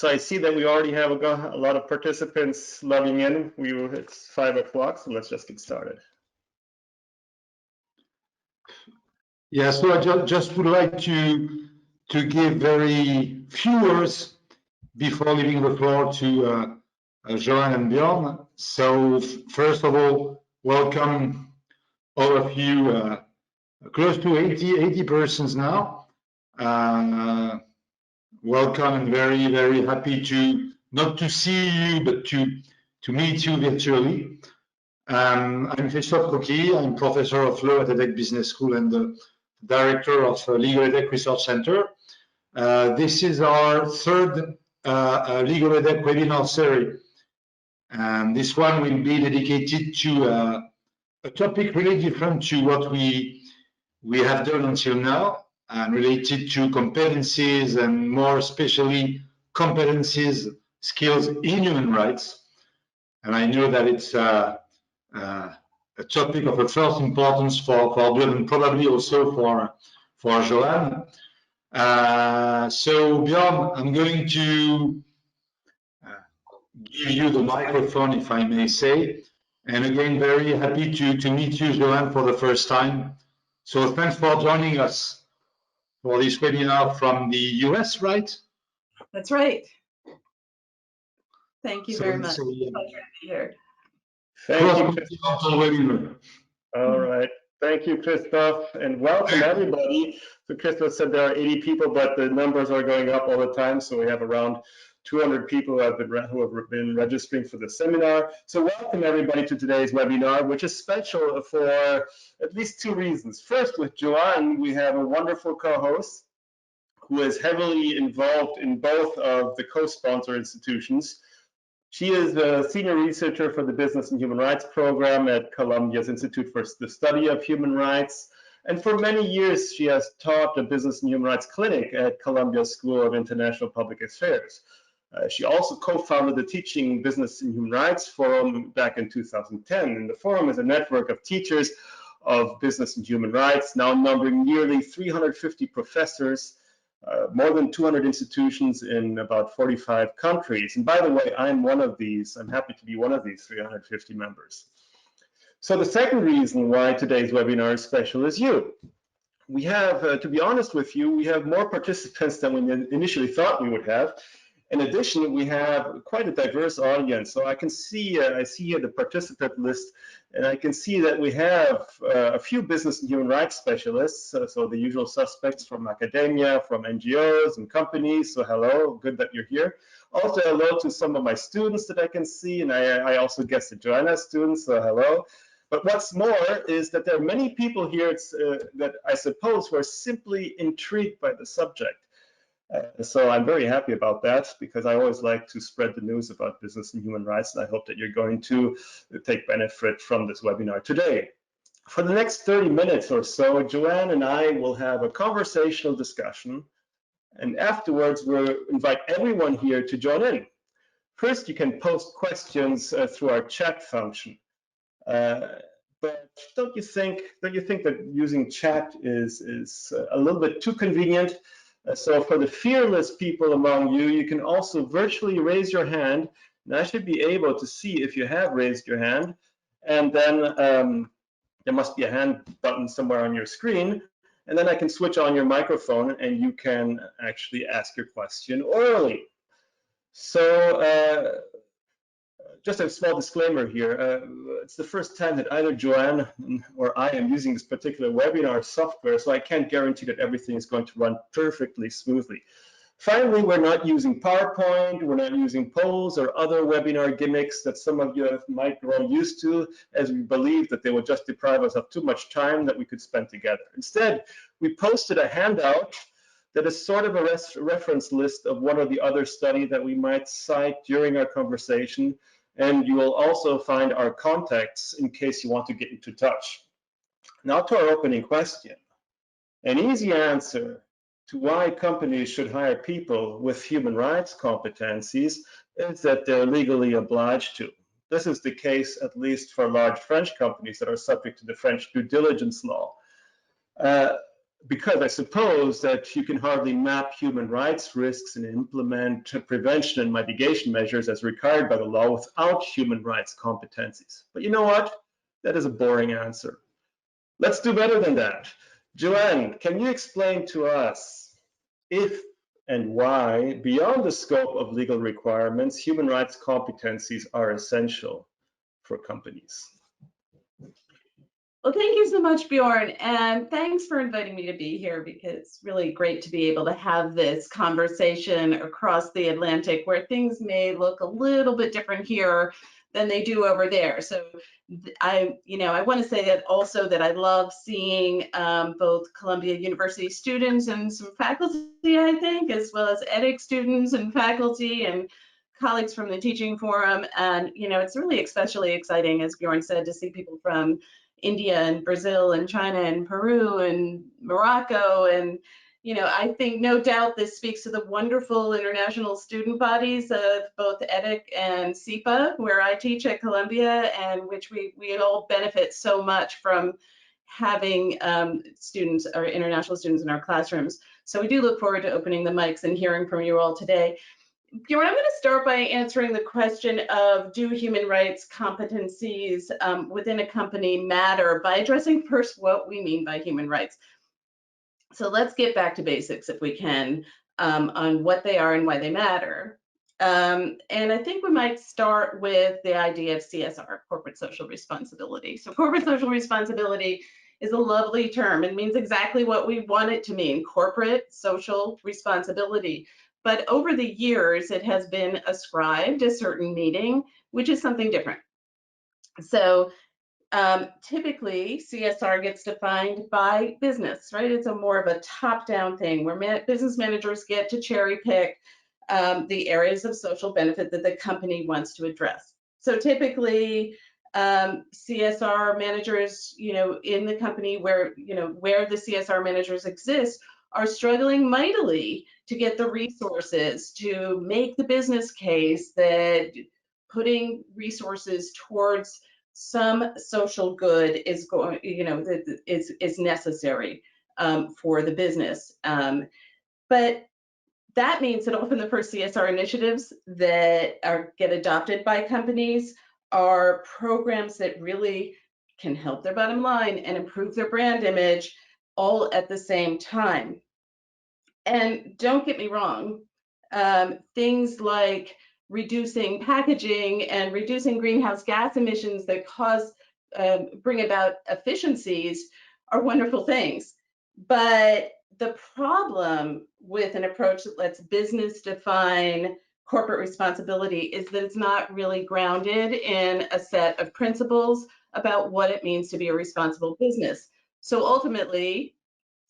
So I see that we already have a lot of participants logging in. It's 5 o'clock, so let's just get started. Yeah, so I just would like to give very few words before leaving the floor to Joanne and Björn. So first of all, welcome all of you, close to 80 persons now. Welcome and very, very happy to, not to see you, but to meet you virtually. I'm Christophe Coquille. I'm professor of law at EDHEC Business School and the director of Legal EDHEC Research Center. This is our third Legal EDHEC webinar series. And this one will be dedicated to a topic really different to what we have done until now, and related to competencies, and more especially competencies, skills in human rights. And I know that it's a topic of the first importance for Björn, and probably also for Joanne. So Björn, I'm going to give you the microphone, if I may say. And again, very happy to meet you, Joanne, for the first time. So thanks for joining us for this webinar from the US, right? That's right. Thank you very much. Pleasure to be here. Thank you, Christophe. All right. Thank you, Christophe, and welcome everybody. So Christophe said there are 80 people, but the numbers are going up all the time. So we have around 200 people who have been registering for the seminar. So welcome everybody to today's webinar, which is special for at least two reasons. First, with Joanne, we have a wonderful co-host who is heavily involved in both of the co-sponsor institutions. She is a senior researcher for the Business and Human Rights program at Columbia's Institute for the Study of Human Rights. And for many years, she has taught a Business and Human Rights clinic at Columbia School of International Public Affairs. She also co-founded the Teaching Business and Human Rights Forum back in 2010. And the forum is a network of teachers of business and human rights, now numbering nearly 350 professors, more than 200 institutions in about 45 countries. And by the way, I'm one of these. I'm happy to be one of these 350 members. So the second reason why today's webinar is special is you. We have, to be honest with you, we have more participants than we initially thought we would have. In addition, we have quite a diverse audience. So I can see, I see here the participant list, and I can see that we have a few business and human rights specialists. So the usual suspects from academia, from NGOs and companies. So hello, good that you're here. Also hello to some of my students that I can see, and I also guess the Joanna's students, so hello. But what's more is that there are many people here that I suppose who are simply intrigued by the subject. So I'm very happy about that, because I always like to spread the news about business and human rights, and I hope that you're going to take benefit from this webinar today. For the next 30 minutes or so, Joanne and I will have a conversational discussion, and afterwards we'll invite everyone here to join in. First, you can post questions through our chat function. But don't you think that using chat is a little bit too convenient? So for the fearless people among you, you can also virtually raise your hand, and I should be able to see if you have raised your hand. And then there must be a hand button somewhere on your screen, and then I can switch on your microphone and you can actually ask your question orally. So just a small disclaimer here. It's the first time that either Joanne or I am using this particular webinar software, so I can't guarantee that everything is going to run perfectly smoothly. Finally, we're not using PowerPoint, we're not using polls or other webinar gimmicks that some of you might grow used to, as we believe that they would just deprive us of too much time that we could spend together. Instead, we posted a handout that is sort of a reference list of one or the other study that we might cite during our conversation. And you will also find our contacts in case you want to get into touch. Now to our opening question. An easy answer to why companies should hire people with human rights competencies is that they're legally obliged to. This is the case at least for large French companies that are subject to the French due diligence law. because I suppose that you can hardly map human rights risks and implement prevention and mitigation measures as required by the law without human rights competencies. But you know what? That is a boring answer. Let's do better than that. Joanne, can you explain to us if and why, beyond the scope of legal requirements, human rights competencies are essential for companies? Well, thank you so much, Bjorn, and thanks for inviting me to be here, because it's really great to be able to have this conversation across the Atlantic, where things may look a little bit different here than they do over there. So I want to say that also that I love seeing both Columbia University students and some faculty, I think, as well as EDHEC students and faculty and colleagues from the teaching forum. And, it's really especially exciting, as Bjorn said, to see people from India and Brazil and China and Peru and Morocco. And, I think no doubt this speaks to the wonderful international student bodies of both EDHEC and SEPA, where I teach at Columbia, and which we all benefit so much from having students or international students in our classrooms. So we do look forward to opening the mics and hearing from you all today. Bjorn, I'm going to start by answering the question of, do human rights competencies within a company matter, by addressing first what we mean by human rights. So let's get back to basics, if we can, on what they are and why they matter. And I think we might start with the idea of CSR, corporate social responsibility. So corporate social responsibility is a lovely term. It means exactly what we want it to mean, corporate social responsibility. But over the years, it has been ascribed a certain meaning, which is something different. So typically, CSR gets defined by business, right? It's a more of a top-down thing where business managers get to cherry pick the areas of social benefit that the company wants to address. So typically, CSR managers, in the company where the CSR managers exist, are struggling mightily to get the resources to make the business case that putting resources towards some social good is going, is necessary for the business. But that means that often the first CSR initiatives that get adopted by companies are programs that really can help their bottom line and improve their brand image all at the same time. And don't get me wrong, things like reducing packaging and reducing greenhouse gas emissions that bring about efficiencies are wonderful things. But the problem with an approach that lets business define corporate responsibility is that it's not really grounded in a set of principles about what it means to be a responsible business. So ultimately,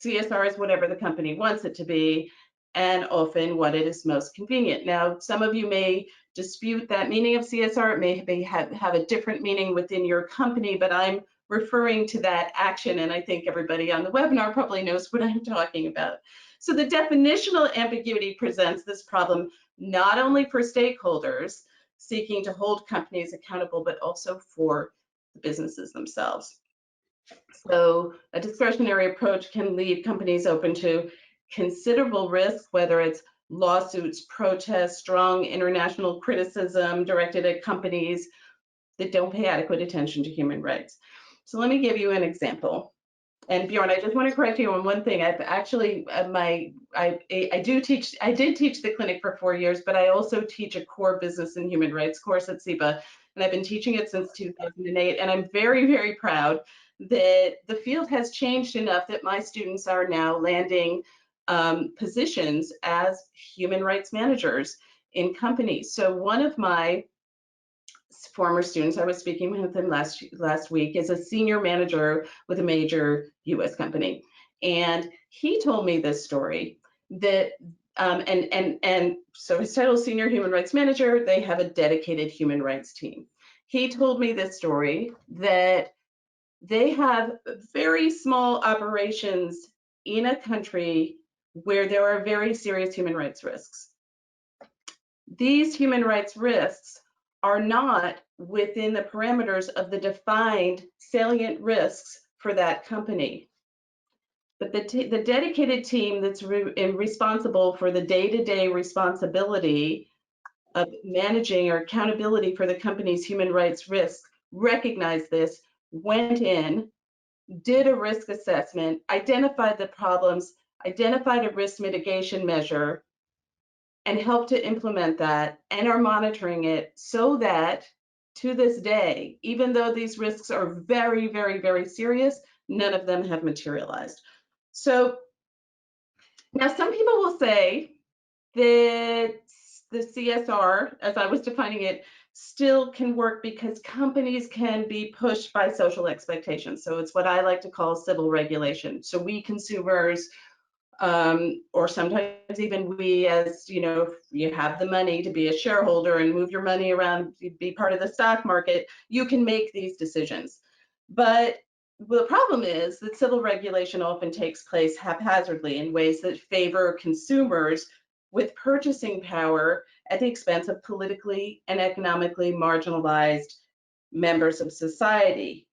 CSR is whatever the company wants it to be, and often what it is most convenient. Now, some of you may dispute that meaning of CSR. It may have a different meaning within your company, but I'm referring to that action, and I think everybody on the webinar probably knows what I'm talking about. So the definitional ambiguity presents this problem not only for stakeholders seeking to hold companies accountable, but also for the businesses themselves. So a discretionary approach can leave companies open to considerable risk, whether it's lawsuits, protests, strong international criticism directed at companies that don't pay adequate attention to human rights. So let me give you an example. And Bjorn, I just want to correct you on one thing. I've actually, I did teach the clinic for 4 years, but I also teach a core business and human rights course at SEPA, and I've been teaching it since 2008. And I'm very, very proud that the field has changed enough that my students are now landing positions as human rights managers in companies. So one of my former students, I was speaking with him last week, is a senior manager with a major US company. And he told me this story that, and so his title is Senior Human Rights Manager. They have a dedicated human rights team. He told me this story that they have very small operations in a country where there are very serious human rights risks. These human rights risks are not within the parameters of the defined salient risks for that company. But the dedicated team that's responsible for the day-to-day responsibility of managing or accountability for the company's human rights risks recognized this, went in, did a risk assessment, identified the problems, identified a risk mitigation measure, and helped to implement that, and are monitoring it so that to this day, even though these risks are very, very, very serious, none of them have materialized. So now some people will say that the CSR, as I was defining it, still can work because companies can be pushed by social expectations. So it's what I like to call civil regulation. So we consumers, or sometimes even we, as you know, if you have the money to be a shareholder and move your money around, be part of the stock market, you can make these decisions. But the problem is that civil regulation often takes place haphazardly in ways that favor consumers with purchasing power at the expense of politically and economically marginalized members of society.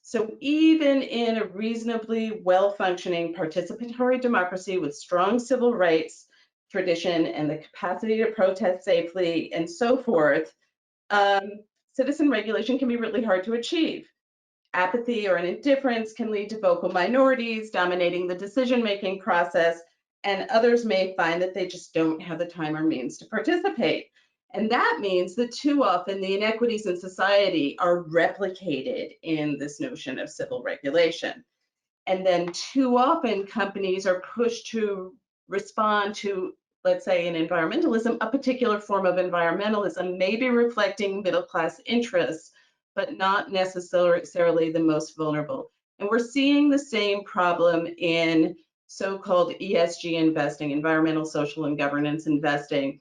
So even in a reasonably well-functioning participatory democracy with strong civil rights tradition and the capacity to protest safely and so forth, citizen regulation can be really hard to achieve. Apathy or an indifference can lead to vocal minorities dominating the decision-making process, and others may find that they just don't have the time or means to participate. And that means that too often the inequities in society are replicated in this notion of civil regulation. And then too often companies are pushed to respond to, let's say, in environmentalism, a particular form of environmentalism, maybe reflecting middle-class interests, but not necessarily the most vulnerable. And we're seeing the same problem in so-called ESG investing, environmental, social, and governance investing.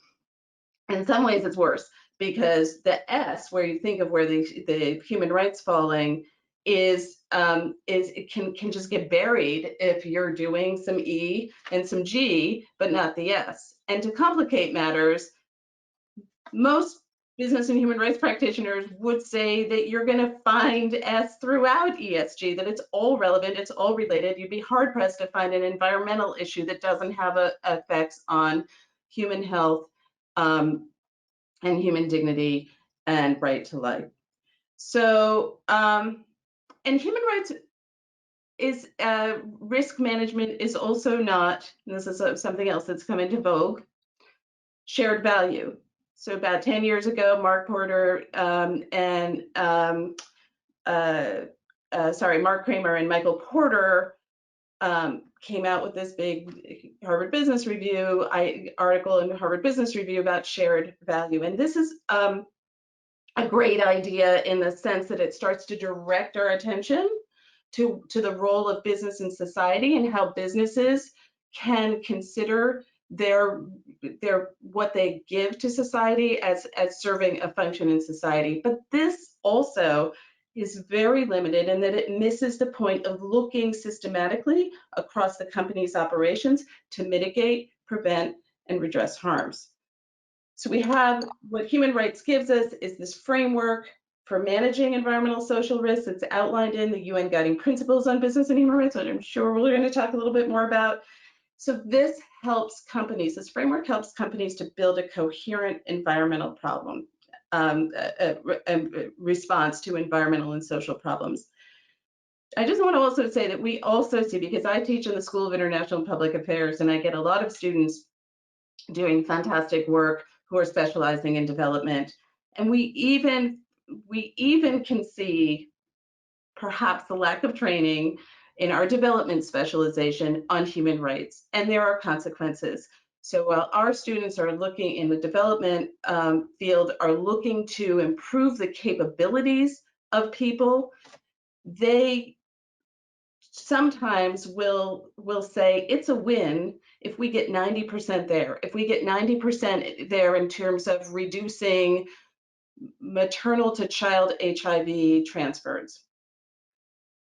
In some ways, it's worse because the S, where you think of where the human rights falling, it can just get buried if you're doing some E and some G, but not the S. And to complicate matters, most business and human rights practitioners would say that you're going to find S throughout ESG, that it's all relevant, it's all related. You'd be hard pressed to find an environmental issue that doesn't have effects on human health and human dignity and right to life. So, and human rights is risk management is also not, and this is something else that's come into vogue, shared value. So about 10 years ago, Mark Kramer and Michael Porter came out with this big Harvard Business Review article in Harvard Business Review about shared value. And this is a great idea in the sense that it starts to direct our attention to the role of business in society and how businesses can consider their what they give to society as serving a function in society. But this also is very limited in that it misses the point of looking systematically across the company's operations to mitigate, prevent, and redress harms. So we have what human rights gives us is this framework for managing environmental social risks. It's outlined in the UN Guiding Principles on Business and Human Rights, which I'm sure we're going to talk a little bit more about. So this helps companies, this framework helps companies to build a coherent environmental problem, response to environmental and social problems. I just want to also say that we also see, because I teach in the School of International and Public Affairs, and I get a lot of students doing fantastic work who are specializing in development. And we even can see perhaps the lack of training in our development specialization on human rights, and there are consequences. So while our students are looking in the development field, are looking to improve the capabilities of people, they sometimes will say it's a win if we get 90% there, if we get 90% there in terms of reducing maternal to child HIV transfers.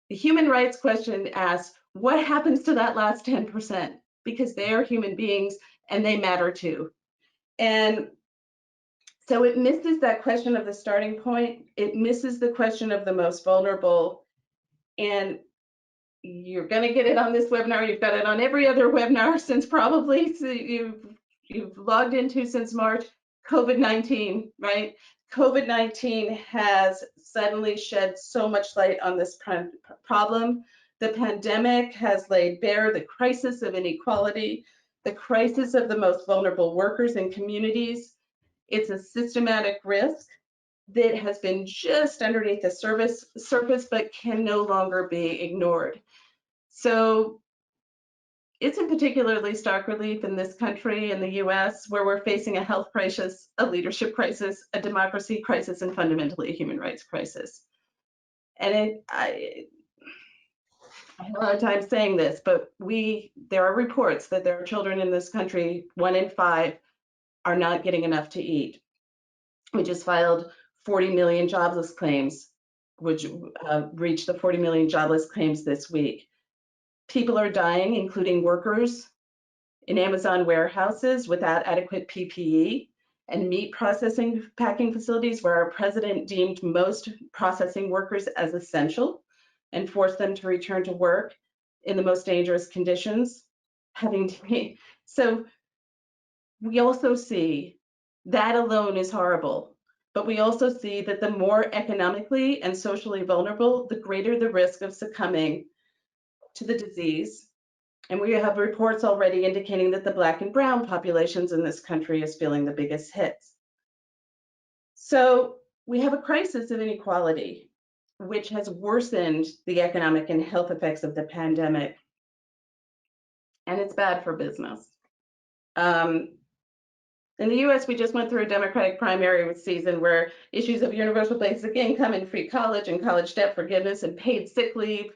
The human rights question asks, what happens to that last 10%? Because they are human beings and they matter too. And so it misses that question of the starting point. It misses the question of the most vulnerable. And you're going to get it on this webinar. You've got it on every other webinar since probably you've logged into since March. COVID-19, right? COVID-19 has suddenly shed so much light on this problem. The pandemic has laid bare the crisis of inequality, the crisis of the most vulnerable workers and communities. It's a systematic risk that has been just underneath the surface, but can no longer be ignored. So it's in particularly stark relief in this country, in the US, where we're facing a health crisis, a leadership crisis, a democracy crisis, and fundamentally a human rights crisis. And I have a hard time saying this, but there are reports that there are children in this country, 1 in 5, are not getting enough to eat. We just filed 40 million jobless claims, which reached the 40 million jobless claims this week. People are dying, including workers in Amazon warehouses without adequate PPE and meat processing packing facilities where our president deemed most processing workers as essential and forced them to return to work in the most dangerous conditions. So we also see that alone is horrible, but we also see that the more economically and socially vulnerable, the greater the risk of succumbing to the disease. And we have reports already indicating that the Black and brown populations in this country is feeling the biggest hits. So we have a crisis of inequality, which has worsened the economic and health effects of the pandemic. And it's bad for business. In the US, we just went through a Democratic primary season where issues of universal basic income and free college and college debt forgiveness and paid sick leave,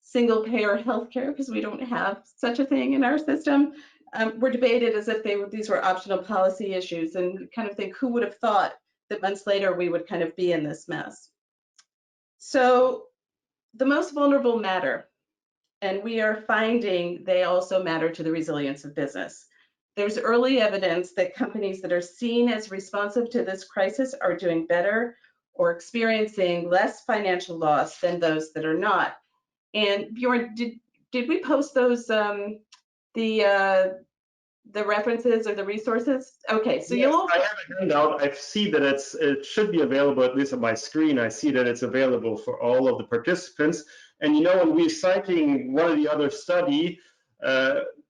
single payer healthcare, because we don't have such a thing in our system, were debated as if these were optional policy issues, and kind of think, who would have thought that months later we would kind of be in this mess? So the most vulnerable matter, and we are finding they also matter to the resilience of business. There's early evidence that companies that are seen as responsive to this crisis are doing better or experiencing less financial loss than those that are not. And Björn, did we post those the references or the resources? Okay, so yes, I have a handout. I see that it should be available, at least on my screen. I see that it's available for all of the participants. And you know, when we're citing one of the other study,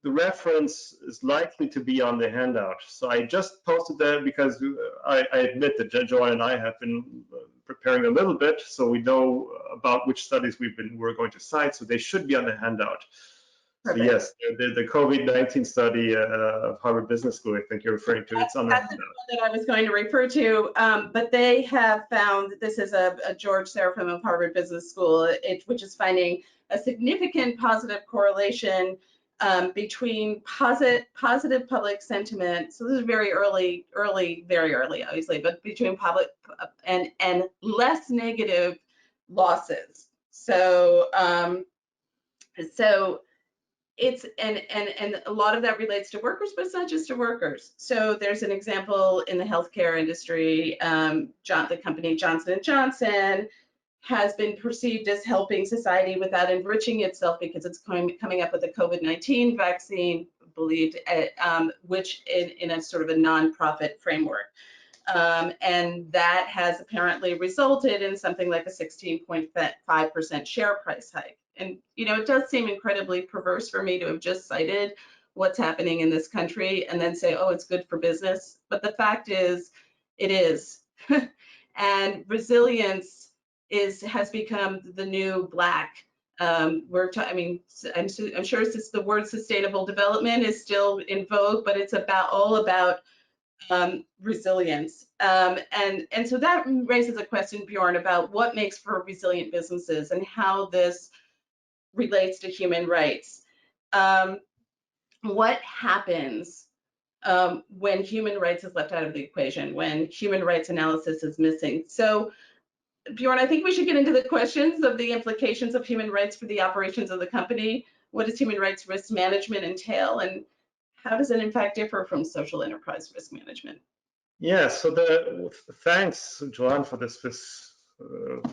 the reference is likely to be on the handout. So I just posted that because I admit that Joanne and I have been preparing a little bit, so we know about which studies we're going to cite. So they should be on the handout. So yes, the COVID-19 study of Harvard Business School, I think you're referring to, it's on the handout. That's the one that I was going to refer to, but they have found, this is a George Seraphim of Harvard Business School, which is finding a significant positive correlation between positive public sentiment. So this is very early, very early, obviously, but between public and less negative losses. So it's and a lot of that relates to workers, but it's not just to workers. So there's an example in the healthcare industry. The company Johnson & Johnson has been perceived as helping society without enriching itself because it's coming up with a COVID-19 vaccine, believed, which in a sort of a nonprofit framework. And that has apparently resulted in something like a 16.5% share price hike. And, you know, it does seem incredibly perverse for me to have just cited what's happening in this country and then say, oh, it's good for business. But the fact is, it is. And resilience has become the new black. I'm sure the word sustainable development is still in vogue, but it's all about resilience. And so that raises a question, Björn, about what makes for resilient businesses and how this relates to human rights. What happens when human rights is left out of the equation, when human rights analysis is missing? So Björn, I think we should get into the questions of the implications of human rights for the operations of the company. What does human rights risk management entail, and how does it in fact differ from social enterprise risk management? Yeah, so thanks, Joanne, for this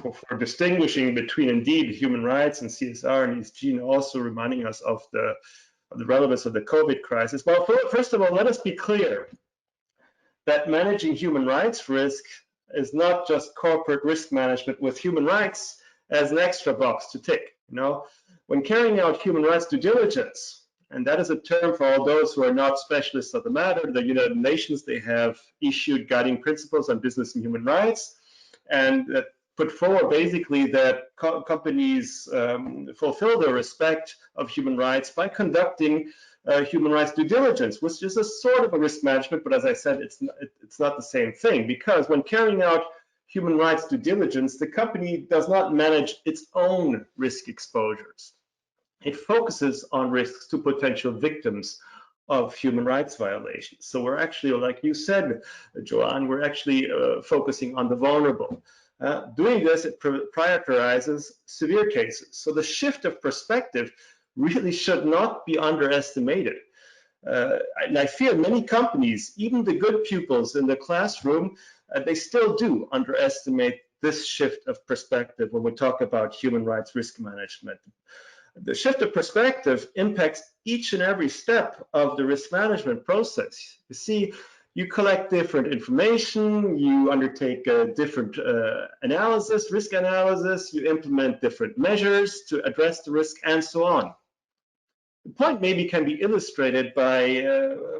for distinguishing between indeed human rights and CSR and ESG, and also reminding us of the relevance of the COVID crisis. Well, first of all, let us be clear that managing human rights risk is not just corporate risk management with human rights as an extra box to tick. You know, when carrying out human rights due diligence, and that is a term for all those who are not specialists of the matter, the United Nations, they have issued guiding principles on business and human rights, and put forward basically that companies fulfill their respect of human rights by conducting human rights due diligence, which is a sort of a risk management, but as I said, it's not the same thing, because when carrying out human rights due diligence, the company does not manage its own risk exposures. It focuses on risks to potential victims of human rights violations. So we're actually, like you said, Joanne, we're actually focusing on the vulnerable. Doing this, it prioritizes severe cases. So the shift of perspective really should not be underestimated. And I fear many companies, even the good pupils in the classroom, they still do underestimate this shift of perspective when we talk about human rights risk management. The shift of perspective impacts each and every step of the risk management process. You see, you collect different information, you undertake a different analysis, risk analysis, you implement different measures to address the risk, and so on. The point maybe can be illustrated by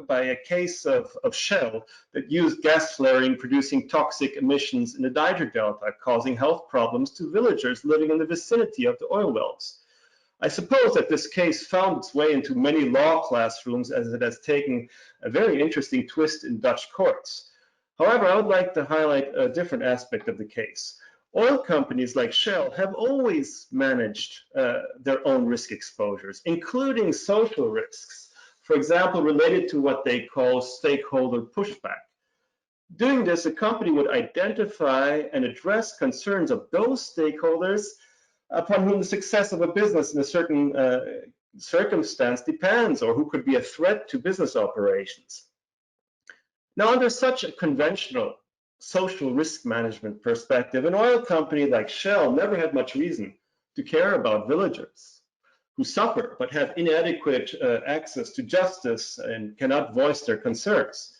a case of Shell that used gas flaring producing toxic emissions in the Niger Delta, causing health problems to villagers living in the vicinity of the oil wells. I suppose that this case found its way into many law classrooms, as it has taken a very interesting twist in Dutch courts. However, I would like to highlight a different aspect of the case. Oil companies like Shell have always managed their own risk exposures, including social risks, for example, related to what they call stakeholder pushback. Doing this, a company would identify and address concerns of those stakeholders upon whom the success of a business in a certain circumstance depends, or who could be a threat to business operations. Now, under such a conventional social risk management perspective, an oil company like Shell never had much reason to care about villagers who suffer but have inadequate access to justice and cannot voice their concerns.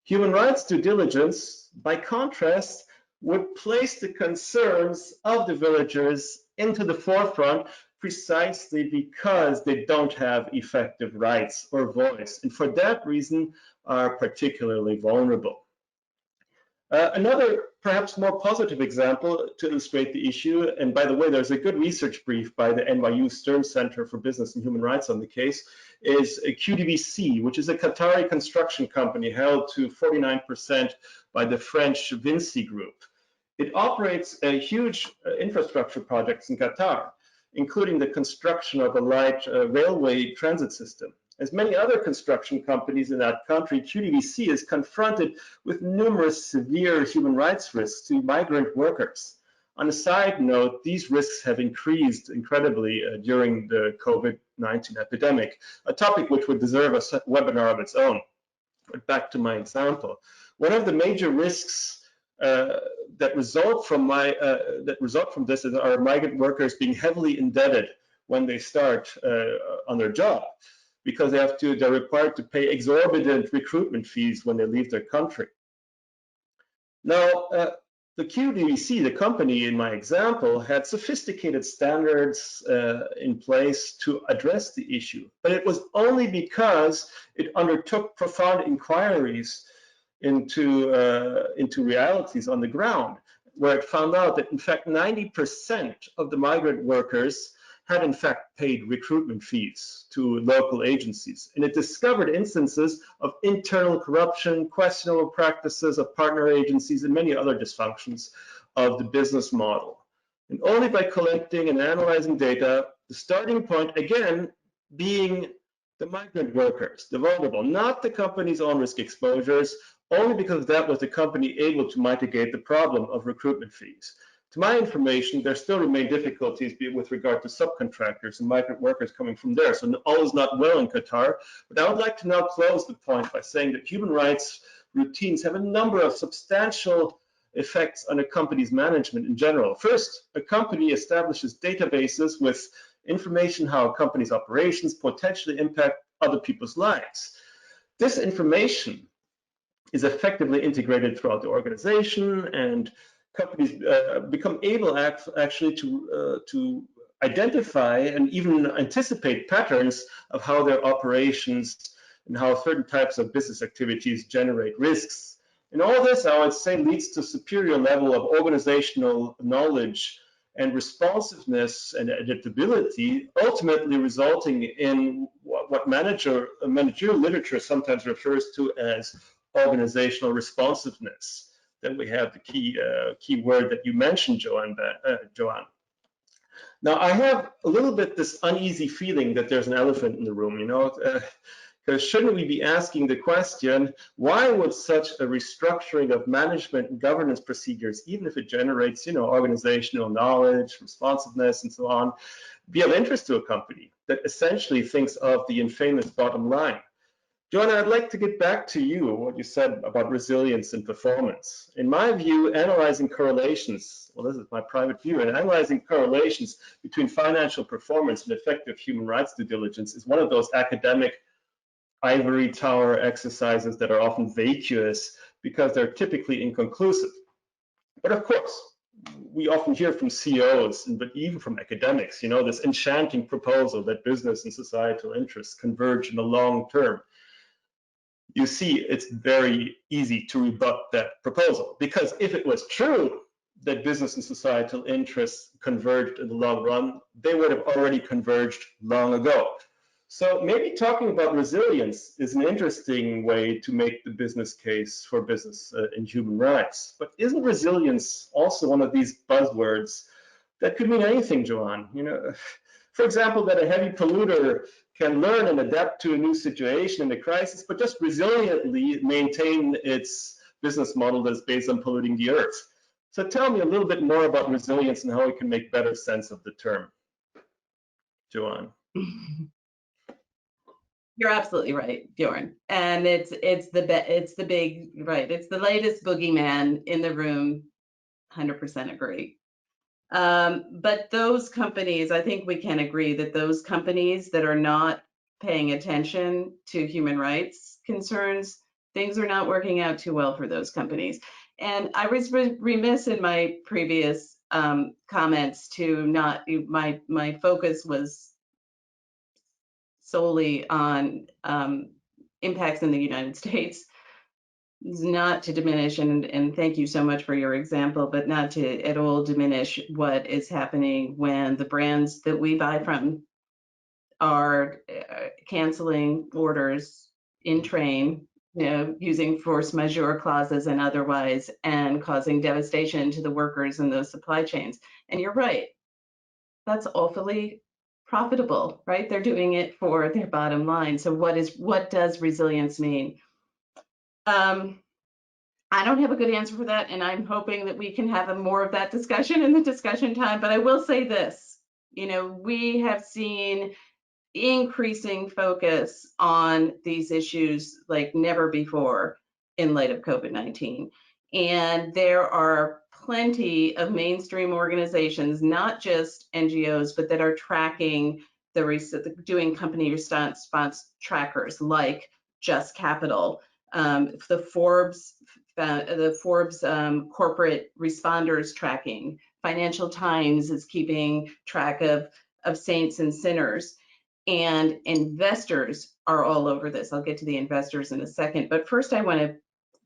Human rights due diligence, by contrast, would place the concerns of the villagers into the forefront precisely because they don't have effective rights or voice, and for that reason are particularly vulnerable. Another perhaps more positive example to illustrate the issue, and by the way, there's a good research brief by the NYU Stern Center for Business and Human Rights on the case, is QDVC, which is a Qatari construction company held to 49% by the French Vinci Group. It operates a huge infrastructure projects in Qatar, including the construction of a light railway transit system. As many other construction companies in that country, QDVC is confronted with numerous severe human rights risks to migrant workers. On a side note, these risks have increased incredibly during the COVID-19 epidemic, a topic which would deserve a webinar of its own. But back to my example. One of the major risks that result from this is our migrant workers being heavily indebted when they start on their job, because they're required to pay exorbitant recruitment fees when they leave their country. Now, the QDVC, the company in my example, had sophisticated standards in place to address the issue, but it was only because it undertook profound inquiries into realities on the ground, where it found out that in fact 90% of the migrant workers had in fact paid recruitment fees to local agencies. And it discovered instances of internal corruption, questionable practices of partner agencies, and many other dysfunctions of the business model. And only by collecting and analyzing data, the starting point again being the migrant workers, the vulnerable, not the company's own risk exposures, only because that was the company able to mitigate the problem of recruitment fees. To my information, there still remain difficulties with regard to subcontractors and migrant workers coming from there. So all is not well in Qatar, but I would like to now close the point by saying that human rights routines have a number of substantial effects on a company's management in general. First, a company establishes databases with information how a company's operations potentially impact other people's lives. This information is effectively integrated throughout the organization, and companies become able actually to identify and even anticipate patterns of how their operations and how certain types of business activities generate risks. And all this, I would say, leads to superior level of organizational knowledge and responsiveness and adaptability, ultimately resulting in what managerial literature sometimes refers to as organizational responsiveness. Then we have the key word that you mentioned, Joanne. Now, I have a little bit this uneasy feeling that there's an elephant in the room, you know, because shouldn't we be asking the question, why would such a restructuring of management and governance procedures, even if it generates, you know, organizational knowledge, responsiveness, and so on, be of interest to a company that essentially thinks of the infamous bottom line? Joanne, I'd like to get back to you, what you said about resilience and performance. In my view, analyzing correlations, well, this is my private view, and analyzing correlations between financial performance and effective human rights due diligence is one of those academic ivory tower exercises that are often vacuous because they're typically inconclusive. But of course, we often hear from CEOs, but even from academics, you know, this enchanting proposal that business and societal interests converge in the long term. You see, it's very easy to rebut that proposal, because if it was true that business and societal interests converged in the long run, they would have already converged long ago. So maybe talking about resilience is an interesting way to make the business case for business and human rights. But isn't resilience also one of these buzzwords that could mean anything, Joanne? You know, for example, that a heavy polluter can learn and adapt to a new situation in a crisis, but just resiliently maintain its business model that is based on polluting the earth. So tell me a little bit more about resilience and how we can make better sense of the term. Joanne. You're absolutely right, Björn. And it's the latest boogeyman in the room. 100% agree. But those companies, I think we can agree that those companies that are not paying attention to human rights concerns, things are not working out too well for those companies. And I was remiss in my previous comments to not, my focus was solely on impacts in the United States. Not to diminish, and thank you so much for your example, but not to at all diminish what is happening when the brands that we buy from are canceling orders in train, you know, using force majeure clauses and otherwise, and causing devastation to the workers in those supply chains. And you're right, that's awfully profitable, right? They're doing it for their bottom line. So what does resilience mean? I don't have a good answer for that, and I'm hoping that we can have more of that discussion in the discussion time. But I will say this, you know, we have seen increasing focus on these issues like never before in light of COVID-19. And there are plenty of mainstream organizations, not just NGOs, but that are tracking doing company response trackers like Just Capital, the Forbes corporate responders tracking. Financial Times is keeping track of saints and sinners, and investors are all over this. I'll get to the investors in a second, but first I want to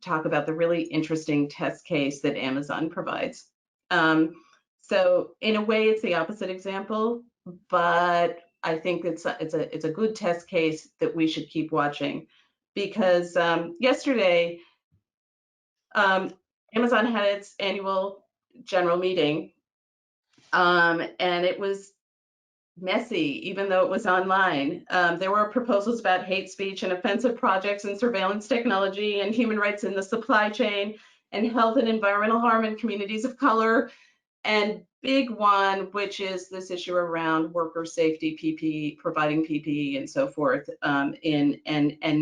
talk about the really interesting test case that Amazon provides. So in a way, it's the opposite example, but I think it's a good test case that we should keep watching, because yesterday Amazon had its annual general meeting, and it was messy, even though it was online. There were proposals about hate speech and offensive projects and surveillance technology and human rights in the supply chain and health and environmental harm in communities of color. And big one, which is this issue around worker safety, PPE, providing PPE and so forth, and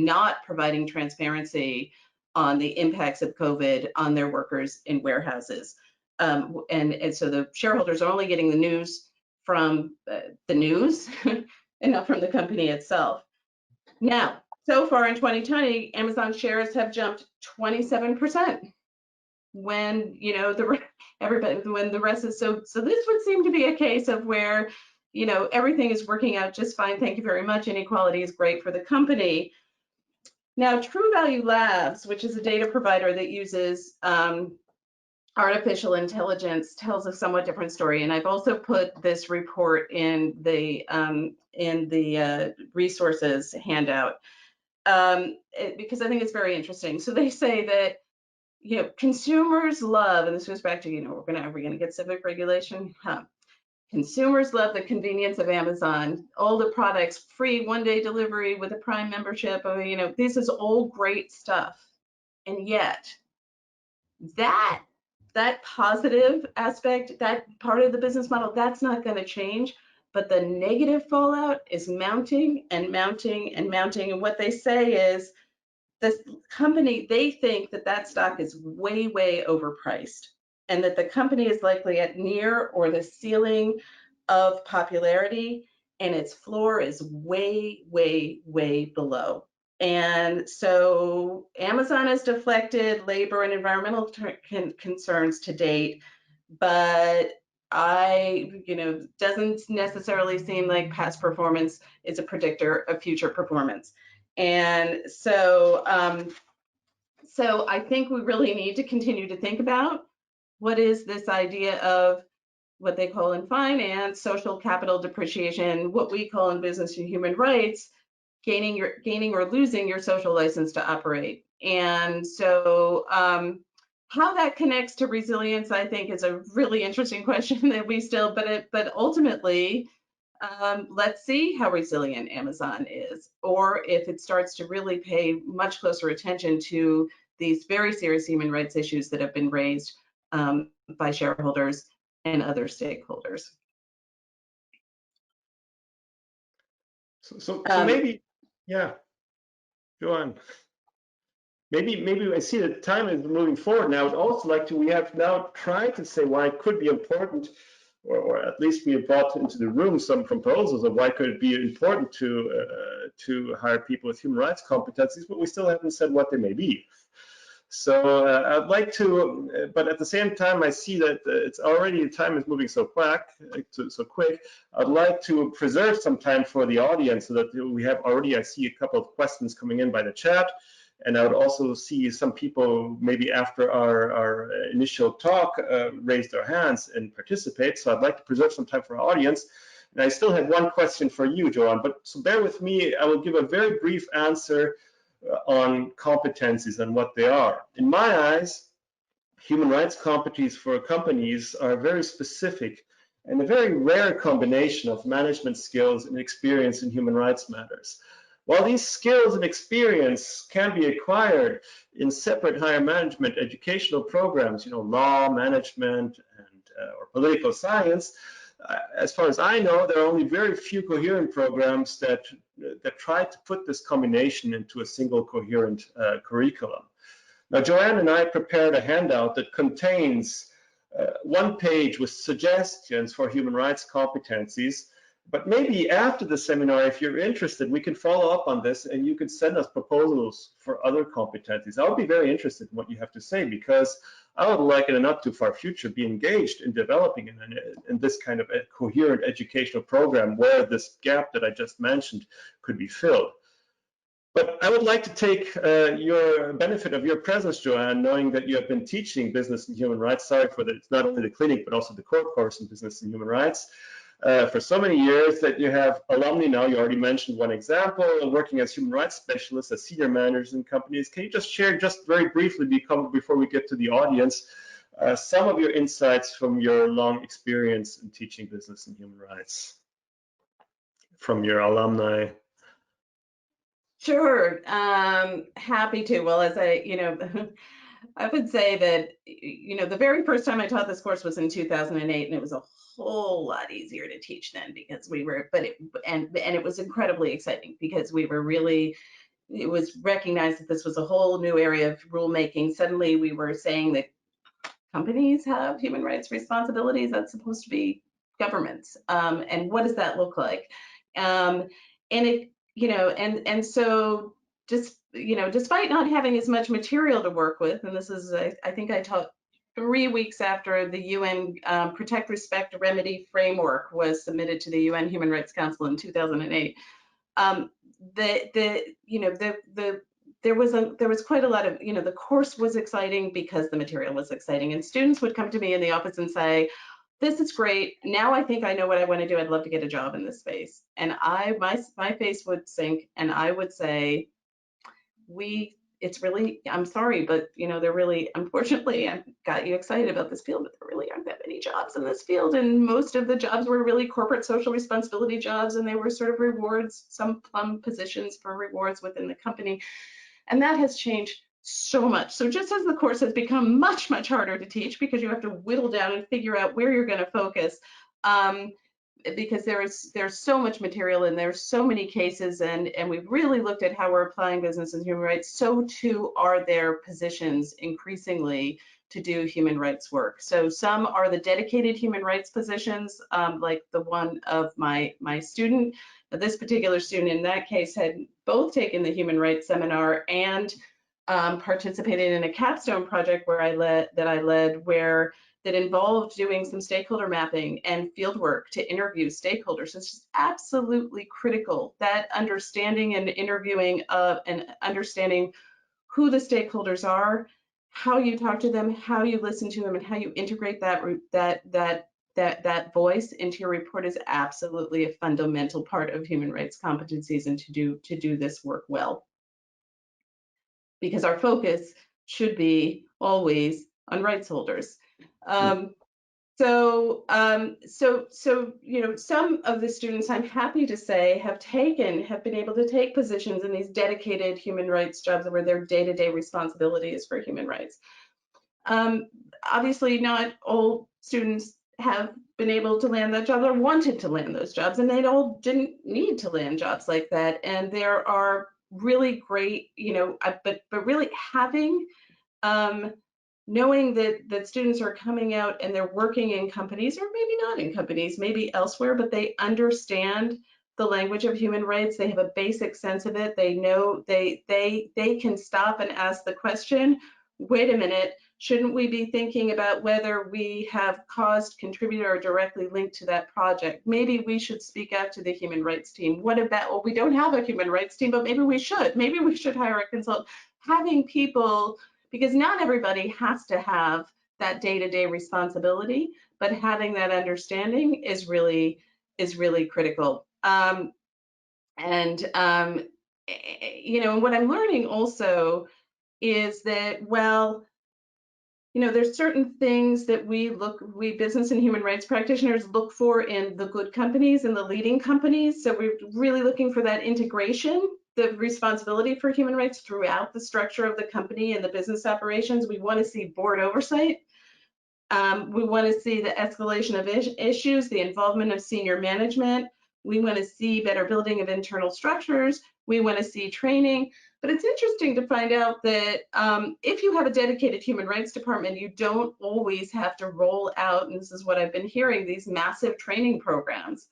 not providing transparency on the impacts of COVID on their workers in warehouses. And so the shareholders are only getting the news from the news and not from the company itself. Now, so far in 2020, Amazon shares have jumped 27% when, you know, when the rest is so this would seem to be a case of where, you know, everything is working out just fine. Thank you very much. Inequality is great for the company. Now, True Value Labs, which is a data provider that uses artificial intelligence, tells a somewhat different story. And I've also put this report in the resources handout because I think it's very interesting. So they say that, you know, consumers love, and this goes back to, you know, are we gonna get civic regulation? Consumers love the convenience of Amazon. All the products, free one-day delivery with a Prime membership. I mean, you know, this is all great stuff. And yet, that positive aspect, that part of the business model, that's not going to change. But the negative fallout is mounting and mounting and mounting. And what they say is, this company, they think that that stock is way, way overpriced, and that the company is likely at near or the ceiling of popularity, and its floor is way, way, way below. And so Amazon has deflected labor and environmental concerns to date, but you know, doesn't necessarily seem like past performance is a predictor of future performance. And so, so I think we really need to continue to think about what is this idea of what they call in finance social capital depreciation, what we call in business and human rights, gaining or losing your social license to operate. And so, how that connects to resilience, I think, is a really interesting question that we still, but ultimately, let's see how resilient Amazon is, or if it starts to really pay much closer attention to these very serious human rights issues that have been raised by shareholders and other stakeholders. So maybe, yeah, Joanne. Maybe I see that time is moving forward now. I'd also like to, we have now tried to say why it could be important, or at least we have brought into the room some proposals of why could it be important to hire people with human rights competencies, but we still haven't said what they may be. So I'd like to, but at the same time, I see that it's already, time is moving so quick. I'd like to preserve some time for the audience so that we have already, I see a couple of questions coming in by the chat. And I would also see some people maybe after our initial talk raise their hands and participate. So I'd like to preserve some time for our audience. And I still have one question for you, Joanne, but so bear with me. I will give a very brief answer on competencies and what they are. In my eyes, human rights competencies for companies are very specific and a very rare combination of management skills and experience in human rights matters. While these skills and experience can be acquired in separate higher management educational programs, you know, law, management, and or political science, as far as I know, there are only very few coherent programs that try to put this combination into a single coherent curriculum. Now, Joanne and I prepared a handout that contains one page with suggestions for human rights competencies. But maybe after the seminar, if you're interested, we can follow up on this and you can send us proposals for other competencies. I would be very interested in what you have to say, because I would like in a not too far future be engaged in developing in this kind of a coherent educational program where this gap that I just mentioned could be filled. But I would like to take your benefit of your presence, Joanne, knowing that you have been teaching business and human rights. Sorry for that, it's not only the clinic, but also the core course in business and human rights. For so many years that you have alumni now. You already mentioned one example, working as human rights specialists, as senior managers in companies. Can you just share, just very briefly, before we get to the audience, some of your insights from your long experience in teaching business and human rights from your alumni? Sure, happy to. Well, as I would say that, the very first time I taught this course was in 2008, and it was a whole lot easier to teach then because we were, and it was incredibly exciting because we were really, it was recognized that this was a whole new area of rulemaking. Suddenly we were saying that companies have human rights responsibilities. That's supposed to be governments. And what does that look like? And it, and so just, despite not having as much material to work with, and this is, I think I taught 3 weeks after the UN Protect, Respect, Remedy framework was submitted to the UN Human Rights Council in 2008. There was quite a lot of, the course was exciting because the material was exciting, and students would come to me in the office and say, this is great. Now I think I know what I want to do. I'd love to get a job in this space. And my face would sink, and I would say, it's really, I'm sorry, but they're really, unfortunately, I got you excited about this field, but there really aren't that many jobs in this field. And most of the jobs were really corporate social responsibility jobs, and they were sort of rewards, some plum positions for rewards within the company. And that has changed so much. So just as the course has become much, much harder to teach because you have to whittle down and figure out where you're going to focus, because there's so much material and there's so many cases, and we've really looked at how we're applying business and human rights, so too are there positions increasingly to do human rights work. So some are the dedicated human rights positions, like the one of my student. This particular student in that case had both taken the human rights seminar and participated in a capstone project where I led that involved doing some stakeholder mapping and field work to interview stakeholders. It's just absolutely critical, that understanding and interviewing of and understanding who the stakeholders are, how you talk to them, how you listen to them, and how you integrate that voice into your report is absolutely a fundamental part of human rights competencies, and to do this work well. Because our focus should be always on rights holders. So some of the students, I'm happy to say, have been able to take positions in these dedicated human rights jobs where their day-to-day responsibility is for human rights. Obviously, not all students have been able to land that job or wanted to land those jobs, and they all didn't need to land jobs like that. And there are really great, but really having, knowing that students are coming out and they're working in companies, or maybe not in companies, maybe elsewhere, but they understand the language of human rights. They have a basic sense of it. They know they can stop and ask the question, wait a minute, shouldn't we be thinking about whether we have caused, contributed, or directly linked to that project? Maybe we should speak out to the human rights team. What about, well, we don't have a human rights team, but maybe we should. Maybe we should hire a consultant. Having people, because not everybody has to have that day-to-day responsibility, but having that understanding is really critical. And what I'm learning also is that, well, there's certain things that we business and human rights practitioners look for in the good companies and the leading companies. So we're really looking for that integration, the responsibility for human rights throughout the structure of the company and the business operations. We want to see board oversight. We want to see the escalation of issues, the involvement of senior management. We want to see better building of internal structures. We want to see training. But it's interesting to find out that if you have a dedicated human rights department, you don't always have to roll out, and this is what I've been hearing, these massive training programs.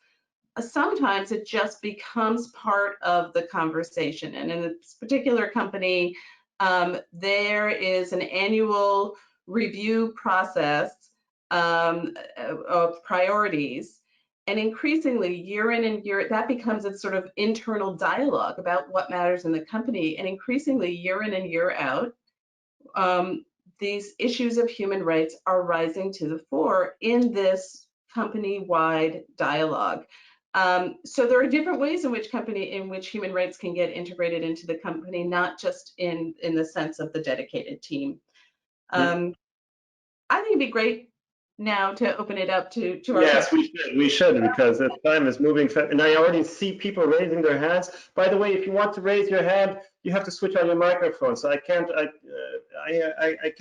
Sometimes it just becomes part of the conversation. And in this particular company, there is an annual review process of priorities. And increasingly, year in and year, that becomes a sort of internal dialogue about what matters in the company. And increasingly, year in and year out, these issues of human rights are rising to the fore in this company-wide dialogue. So there are different ways in which human rights can get integrated into the company, not just in the sense of the dedicated team. I think it'd be great now to open it up to our— Yes, we should, because the time is moving fast, and I already see people raising their hands. By the way, if you want to raise your hand, you have to switch on your microphone. So I can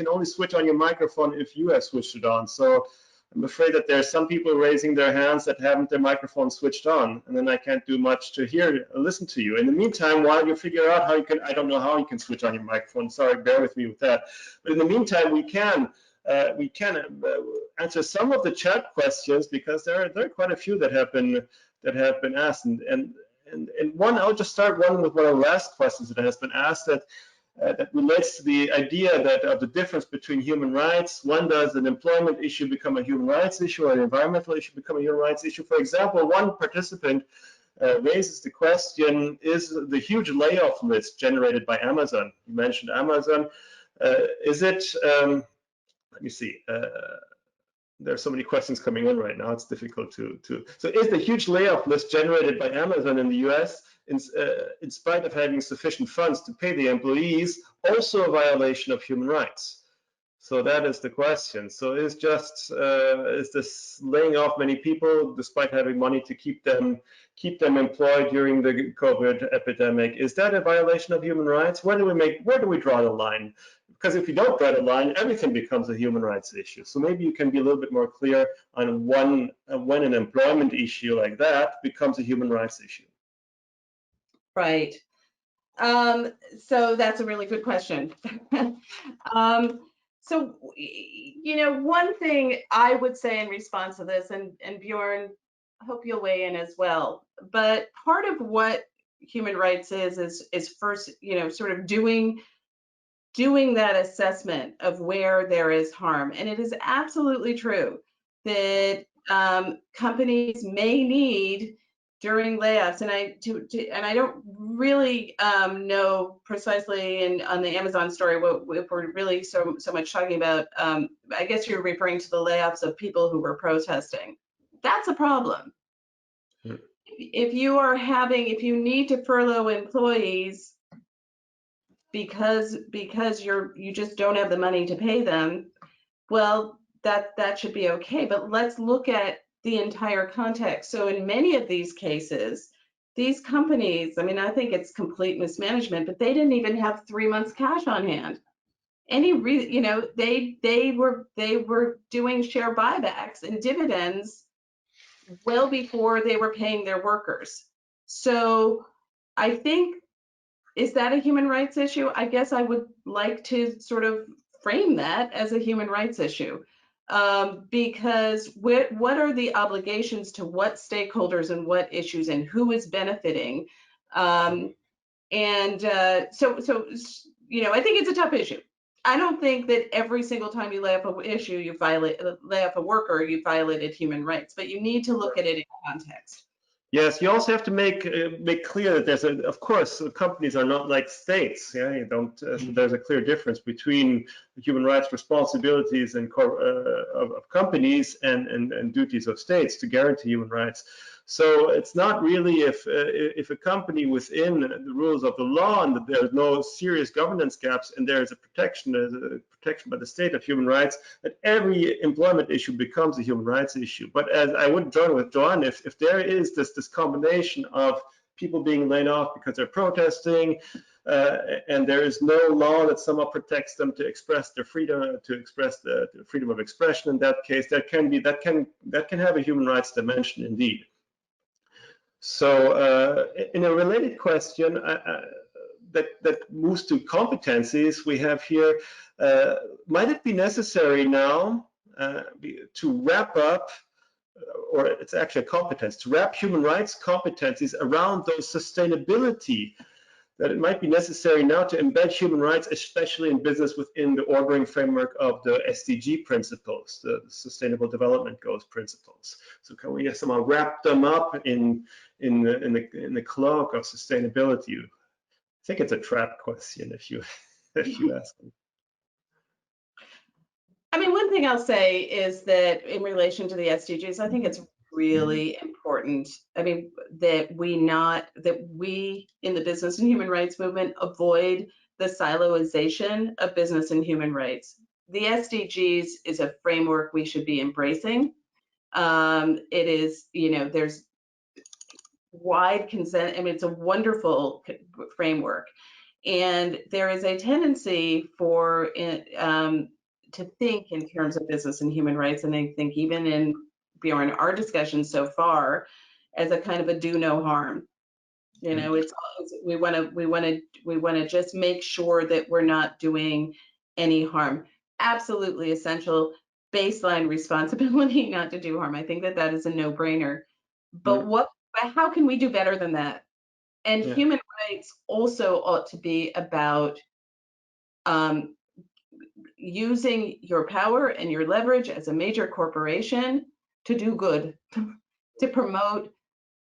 only switch on your microphone if you have switched it on. So I'm afraid that there are some people raising their hands that haven't their microphone switched on, and then I can't do much to listen to you. In the meantime, while you figure out how you can, I don't know how you can switch on your microphone. Sorry, bear with me with that. But in the meantime, we can answer some of the chat questions, because there are quite a few that have been asked. And one, I'll just start with one of the last questions that has been asked, that relates to the idea that of the difference between human rights. When does an employment issue become a human rights issue, or an environmental issue become a human rights issue? For example, one participant raises the question, is the huge layoff list generated by Amazon? You mentioned Amazon. Is it, let me see, there are so many questions coming in right now, it's difficult to. So is the huge layoff list generated by Amazon in the US, in spite of having sufficient funds to pay the employees, also a violation of human rights? So that is the question. So is this laying off many people despite having money to keep them employed during the COVID epidemic, is that a violation of human rights? Where do we draw the line? Because if you don't draw the line, everything becomes a human rights issue. So maybe you can be a little bit more clear on when an employment issue like that becomes a human rights issue. Right. So that's a really good question. So, one thing I would say in response to this, and Björn, I hope you'll weigh in as well, but part of what human rights is first, sort of doing that assessment of where there is harm. And it is absolutely true that companies may need during layoffs, and I don't really know precisely on the Amazon story what we're really so much talking about. I guess you're referring to the layoffs of people who were protesting. That's a problem. If you need to furlough employees because you just don't have the money to pay them, well, that should be okay. But let's look at the entire context. So in many of these cases, these companies, I mean, I think it's complete mismanagement, but they didn't even have 3 months cash on hand. They were doing share buybacks and dividends well before they were paying their workers. So I think, is that a human rights issue? I guess I would like to sort of frame that as a human rights issue, because what are the obligations to what stakeholders and what issues and who is benefiting? So I think it's a tough issue. I don't think that every single time you lay off a worker, you violated human rights, but you need to look at it in context. Yes, you also have to make clear that of course, companies are not like states. Yeah, you don't. There's a clear difference between human rights responsibilities of companies and duties of states to guarantee human rights. So it's not really if a company within the rules of the law and that there's no serious governance gaps and there is a protection by the state of human rights, that every employment issue becomes a human rights issue. But as I would join with Joanne, if there is this combination of people being laid off because they're protesting, and there is no law that somehow protects them to express their freedom, to express the freedom of expression, in that case, that can have a human rights dimension indeed. So in a related question that moves to competencies, we have here, might it be necessary now to wrap up, or it's actually a competence, to wrap human rights competencies around those sustainability, that it might be necessary now to embed human rights, especially in business, within the ordering framework of the SDG principles, the Sustainable Development Goals principles. So can we somehow wrap them up in the cloak of sustainability? I think it's a trap question if you ask me. I mean, one thing I'll say is that in relation to the SDGs, I think it's really important. I mean, that we in the business and human rights movement avoid the siloization of business and human rights. The SDGs is a framework we should be embracing. It is, there's wide consent. I mean, it's a wonderful framework. And there is a tendency for to think in terms of business and human rights, and I think even in Bjorn, our discussion so far, as a kind of a do no harm. You know, we want to just make sure that we're not doing any harm. Absolutely essential baseline responsibility not to do harm. I think that that is a no-brainer. But how can we do better than that? And human rights also ought to be about using your power and your leverage as a major corporation to do good, to promote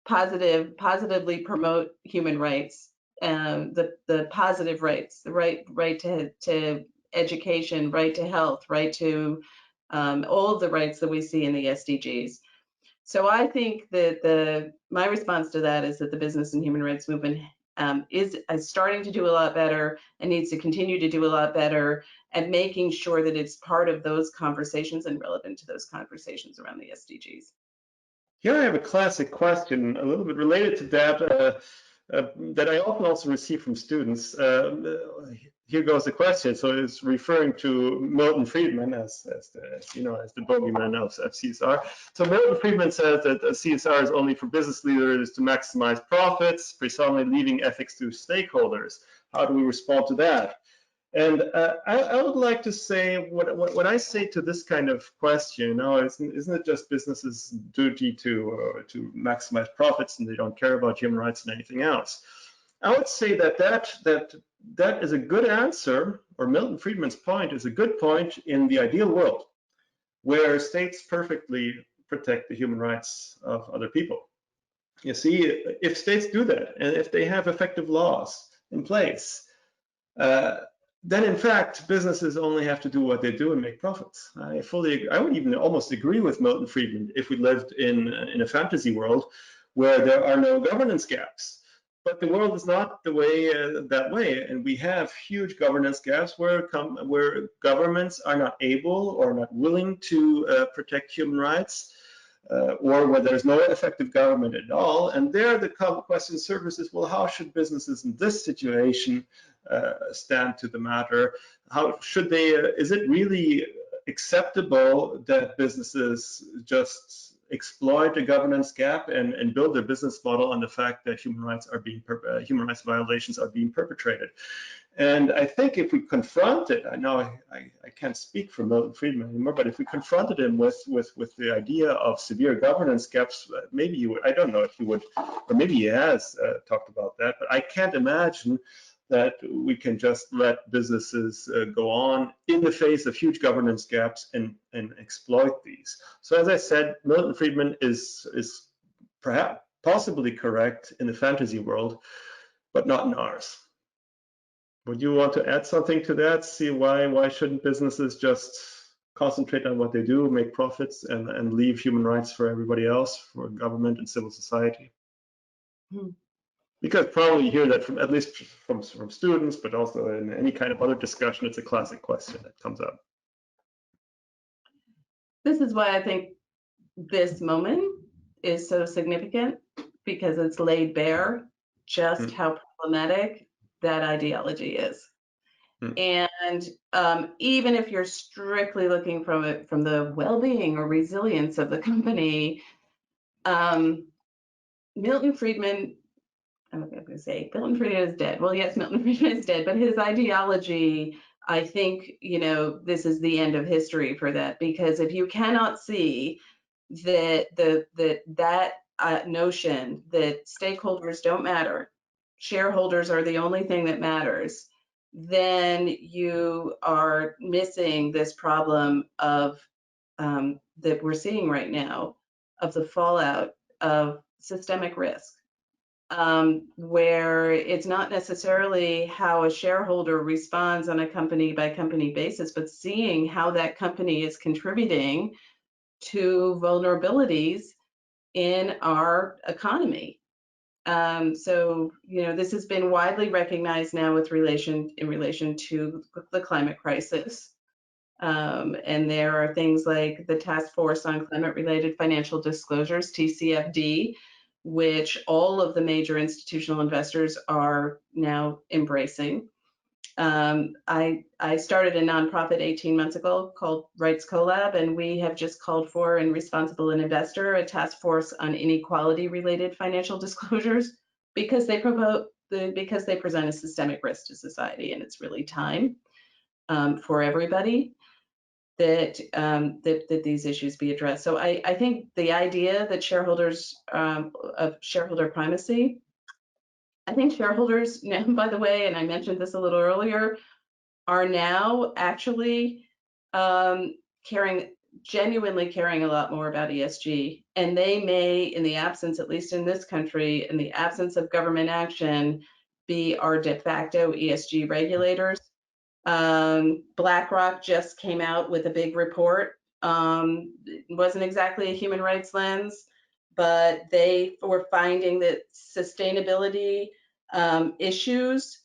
positively promote human rights, the positive rights, the right to education, right to health, right to all of the rights that we see in the SDGs. So I think that my response to that is that the business and human rights movement is starting to do a lot better and needs to continue to do a lot better at making sure that it's part of those conversations and relevant to those conversations around the SDGs. Here I have a classic question, a little bit related to that, that I often also receive from students. Here goes the question. So it's referring to Milton Friedman as the bogeyman of CSR. So Milton Friedman says that CSR is only for business leaders to maximize profits, precisely leaving ethics to stakeholders. How do we respond to that? And I would like to say what I say to this kind of question. Isn't it just businesses' duty to maximize profits and they don't care about human rights and anything else? I would say that is a good answer, or Milton Friedman's point is a good point in the ideal world, where states perfectly protect the human rights of other people. You see, if states do that, and if they have effective laws in place, then in fact, businesses only have to do what they do and make profits. I would even almost agree with Milton Friedman if we lived in a fantasy world where there are no governance gaps. But the world is not that way, and we have huge governance gaps where governments are not able or not willing to protect human rights, or where there's no effective government at all. And there the question surfaces, well, how should businesses in this situation stand to the matter? How should they, is it really acceptable that businesses just exploit a governance gap and build their business model on the fact that human rights violations are being perpetrated? And I think if we confront it, I know I can't speak for Milton Friedman anymore, but if we confronted him with the idea of severe governance gaps, maybe he would, I don't know if he would, or maybe he has talked about that, but I can't imagine that we can just let businesses go on in the face of huge governance gaps and exploit these. So as I said, Milton Friedman is perhaps possibly correct in the fantasy world, but not in ours. Would you want to add something to that? See why shouldn't businesses just concentrate on what they do, make profits, and leave human rights for everybody else, for government and civil society? Because probably you hear that from at least from students, but also in any kind of other discussion, it's a classic question that comes up. This is why I think this moment is so significant, because it's laid bare just how problematic that ideology is. And even if you're strictly looking from the well-being or resilience of the company, Milton Friedman, I'm going to say Milton Friedman is dead. Well, yes, Milton Friedman is dead, but his ideology, I think, this is the end of history for that, because if you cannot see that notion that stakeholders don't matter, shareholders are the only thing that matters, then you are missing this problem of that we're seeing right now, of the fallout of systemic risk, where it's not necessarily how a shareholder responds on a company by company basis, but seeing how that company is contributing to vulnerabilities in our economy. So, this has been widely recognized now in relation to the climate crisis. And there are things like the Task Force on Climate-Related Financial Disclosures, TCFD, which all of the major institutional investors are now embracing. I started a nonprofit 18 months ago called Rights Collab, and we have just called for in Responsible an Investor a task force on inequality-related financial disclosures because they present a systemic risk to society, and it's really time for everybody that these issues be addressed. So I think the idea that shareholders of shareholder primacy. I think shareholders now, by the way, and I mentioned this a little earlier, are now actually genuinely caring a lot more about ESG. And they may, in the absence, at least in this country, in the absence of government action, be our de facto ESG regulators. BlackRock just came out with a big report. It wasn't exactly a human rights lens, but they were finding that sustainability issues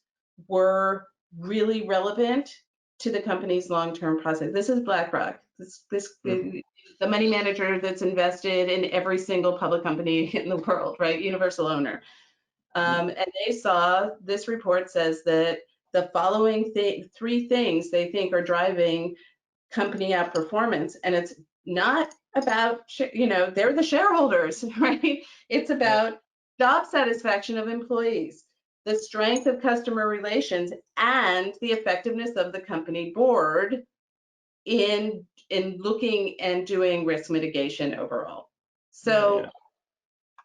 were really relevant to the company's long-term process. This is BlackRock, the money manager that's invested in every single public company in the world, right? Universal owner. And they saw, this report says that the following three things they think are driving company outperformance, and it's not about, they're the shareholders, right? It's about job satisfaction of employees, the strength of customer relations, and the effectiveness of the company board in looking and doing risk mitigation overall. So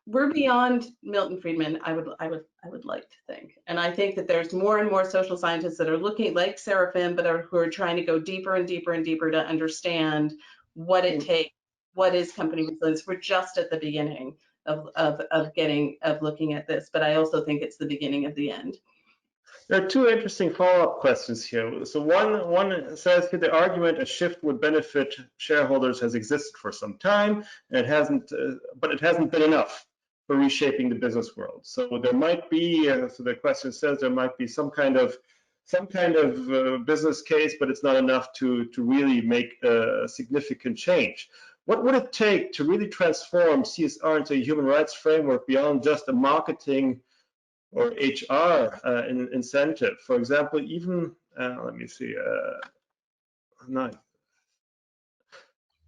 we're beyond Milton Friedman, I would like to think. And I think that there's more and more social scientists that are looking like Seraphim, but who are trying to go deeper and deeper and deeper to understand what it takes, what is company resilience. We're just at the beginning of looking at this, but I also think it's the beginning of the end. There are two interesting follow-up questions here. So one says here the argument a shift would benefit shareholders has existed for some time, and it hasn't, but it hasn't been enough for reshaping the business world. So there might be, so the question says there might be some kind of business case, but it's not enough to really make a significant change. What would it take to really transform CSR into a human rights framework beyond just a marketing or HR incentive? For example, even, let me see,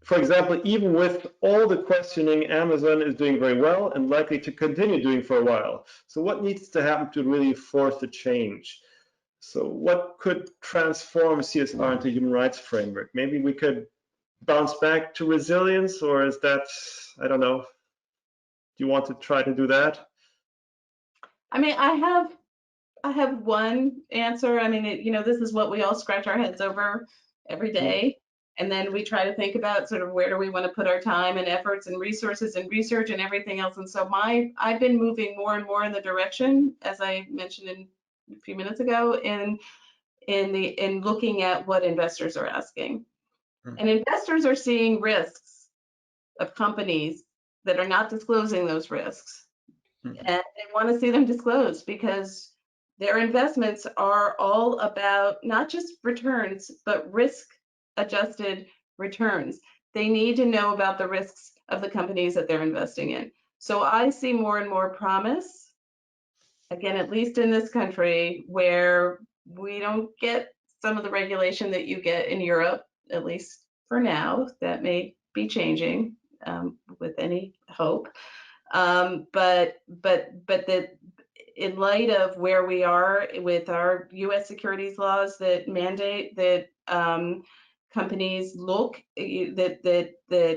for example, even with all the questioning, Amazon is doing very well and likely to continue doing for a while. So what needs to happen to really force the change? So what could transform CSR into a human rights framework? Maybe we could bounce back to resilience, or is that, I don't know. Do you want to try to do that? I mean, I have one answer. I mean, this is what we all scratch our heads over every day. And then we try to think about sort of where do we want to put our time and efforts and resources and research and everything else. And so I've been moving more and more in the direction, as I mentioned a few minutes ago, in looking at what investors are asking. And investors are seeing risks of companies that are not disclosing those risks. And they want to see them disclosed because their investments are all about not just returns, but risk-adjusted returns. They need to know about the risks of the companies that they're investing in. So I see more and more promise, again, at least in this country, where we don't get some of the regulation that you get in Europe, at least for now. That may be changing with any hope. But that in light of where we are with our U.S. securities laws that mandate that companies look that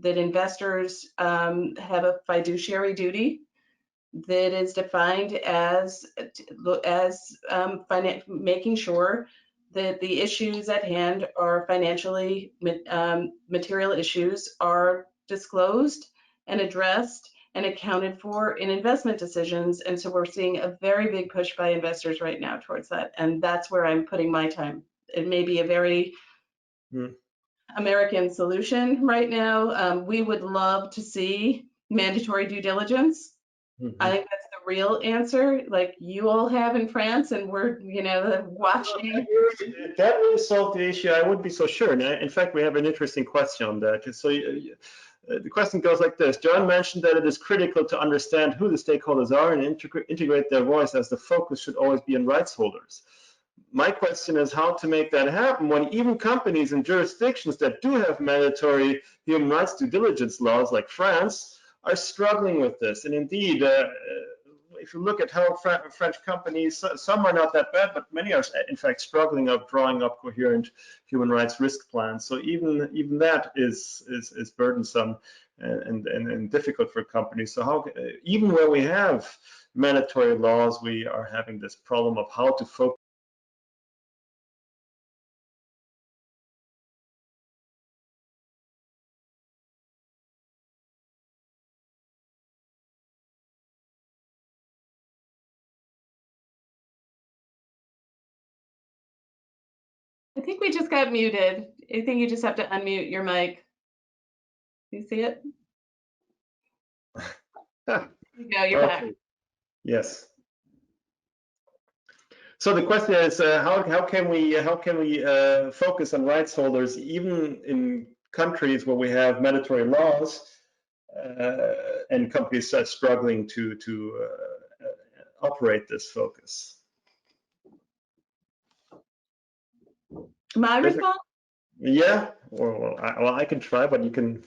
investors have a fiduciary duty that is defined as making sure that the issues at hand are financially material issues are disclosed and addressed and accounted for in investment decisions. And so we're seeing a very big push by investors right now towards that. And that's where I'm putting my time. It may be a very American solution right now. We would love to see mandatory due diligence. I think that's the real answer, like you all have in France, and we're, watching. If that really solved the issue, I wouldn't be so sure. And in fact, we have an interesting question on that. So the question goes like this. John mentioned that it is critical to understand who the stakeholders are and integrate their voice, as the focus should always be on rights holders. my question is how to make that happen when even companies and jurisdictions that do have mandatory human rights due diligence laws, like France, are struggling with this. And indeed, if you look at how French companies, some are not that bad, but many are in fact struggling of drawing up coherent human rights risk plans. So even that is burdensome and difficult for companies. So how, even where we have mandatory laws, we are having this problem of how to focus. I think we just got muted. I think you just have to unmute your mic. Do you see it? There you go, you're back. Yes. So the question is, how can we focus on rights holders even in countries where we have mandatory laws and companies are struggling to operate this focus? My response? Yeah, well, I can try, but you can.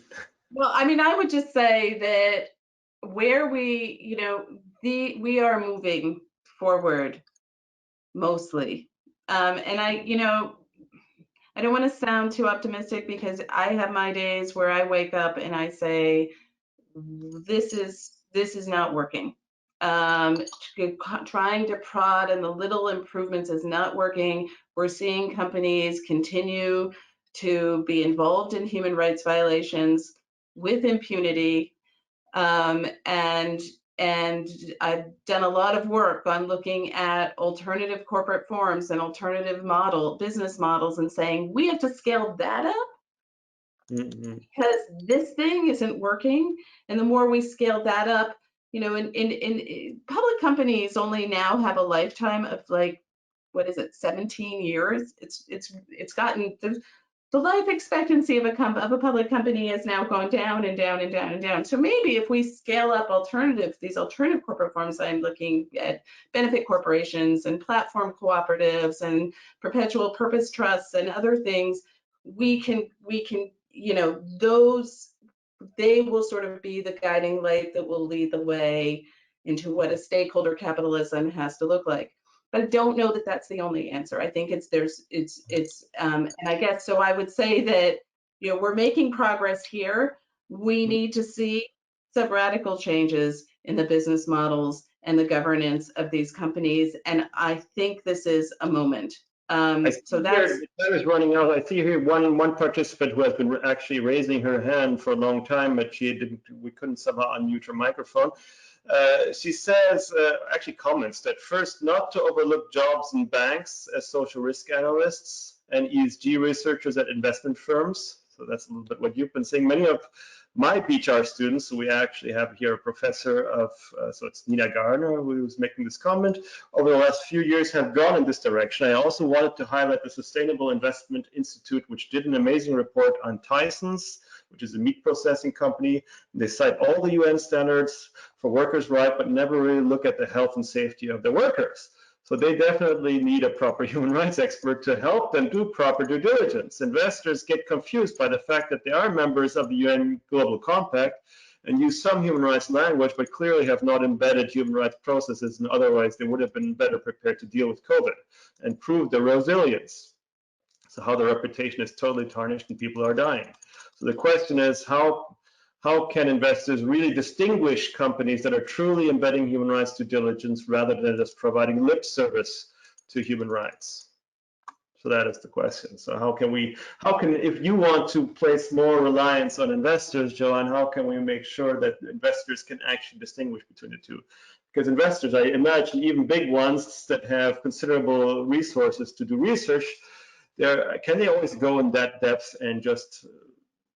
Well, I mean, I would just say that where we, we are moving forward mostly. And I don't want to sound too optimistic because I have my days where I wake up and I say, this is not working. Trying to prod and the little improvements is not working. We're seeing companies continue to be involved in human rights violations with impunity. And I've done a lot of work on looking at alternative corporate forms and alternative business models and saying, we have to scale that up because this thing isn't working. And the more we scale that up, in public companies only now have a lifetime of like, what is it, 17 years? It's gotten, the life expectancy of a public company has now gone down and down and down and down. So maybe if we scale up these alternative corporate forms, I'm looking at benefit corporations and platform cooperatives and perpetual purpose trusts and other things, we can, they will sort of be the guiding light that will lead the way into what a stakeholder capitalism has to look like. But I don't know that that's the only answer. I think and I guess, so I would say that, we're making progress here. We need to see some radical changes in the business models and the governance of these companies. And I think this is a moment. So that's. Time is running out. I see here one participant who has been actually raising her hand for a long time, but we couldn't somehow unmute her microphone. She says, actually comments that first, not to overlook jobs in banks as social risk analysts and ESG researchers at investment firms. So that's a little bit what you've been saying. Many of my BHR students, so we actually have here a professor of, so it's Nina Garner who's making this comment, over the last few years have gone in this direction. I also wanted to highlight the Sustainable Investment Institute, which did an amazing report on Tyson's, which is a meat processing company. They cite all the UN standards for workers' rights, but never really look at the health and safety of the workers. So they definitely need a proper human rights expert to help them do proper due diligence. Investors get confused by the fact that they are members of the UN Global Compact and use some human rights language, but clearly have not embedded human rights processes, and otherwise they would have been better prepared to deal with COVID and prove their resilience. So how the reputation is totally tarnished and people are dying. So the question is, how can investors really distinguish companies that are truly embedding human rights due diligence rather than just providing lip service to human rights? So that is the question. So if you want to place more reliance on investors, Joanne, how can we make sure that investors can actually distinguish between the two? Because investors, I imagine even big ones that have considerable resources to do research, can they always go in that depth and just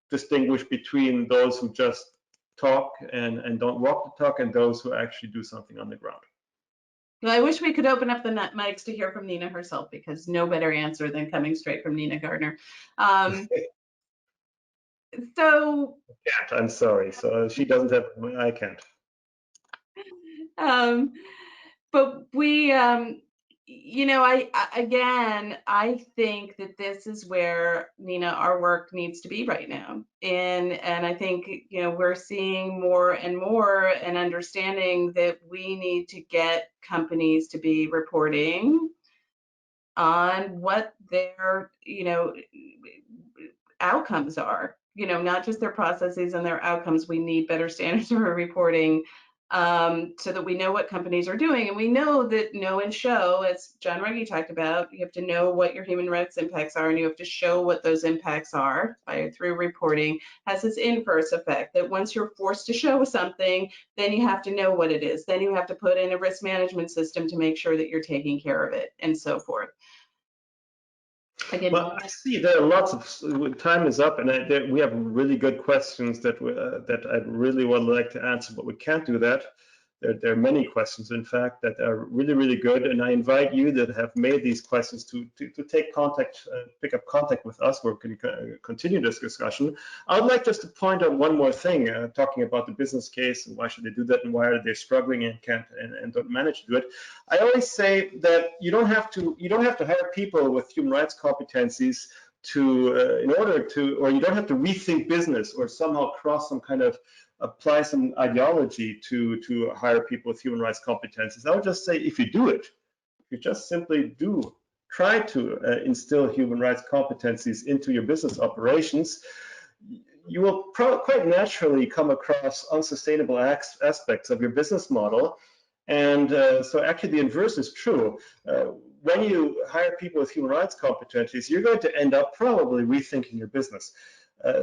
distinguish between those who just talk and don't walk the talk and those who actually do something on the ground? Well, I wish we could open up the mics to hear from Nina herself, because no better answer than coming straight from Nina Gardner. So I can't, I'm sorry. So she doesn't have, I can't. But we, you know, I think that this is where, Nina, our work needs to be right now. And I think, you know, we're seeing more and more and understanding that we need to get companies to be reporting on what their, you know, outcomes are, you know, not just their processes and their outcomes. We need better standards for reporting, so that we know what companies are doing. And we know that know and show, as John Ruggie talked about, you have to know what your human rights impacts are, and you have to show what those impacts are through reporting, has this inverse effect that once you're forced to show something, then you have to know what it is. Then you have to put in a risk management system to make sure that you're taking care of it, and so forth. Again, well, I see there are lots of, time is up, and we have really good questions that I really would like to answer, but we can't do that. There are many questions, in fact, that are really, really good, and I invite you that have made these questions to take contact, pick up contact with us, where we can continue this discussion. I would like just to point out one more thing, talking about the business case and why should they do that and why are they struggling and can't and don't manage to do it. I always say that you don't have to hire people with human rights competencies in order to, or you don't have to rethink business or somehow cross some kind of apply some ideology to hire people with human rights competencies. I would just say, if you do it, if you just simply try to instill human rights competencies into your business operations, you will quite naturally come across unsustainable aspects of your business model. And so actually the inverse is true. When you hire people with human rights competencies, you're going to end up probably rethinking your business.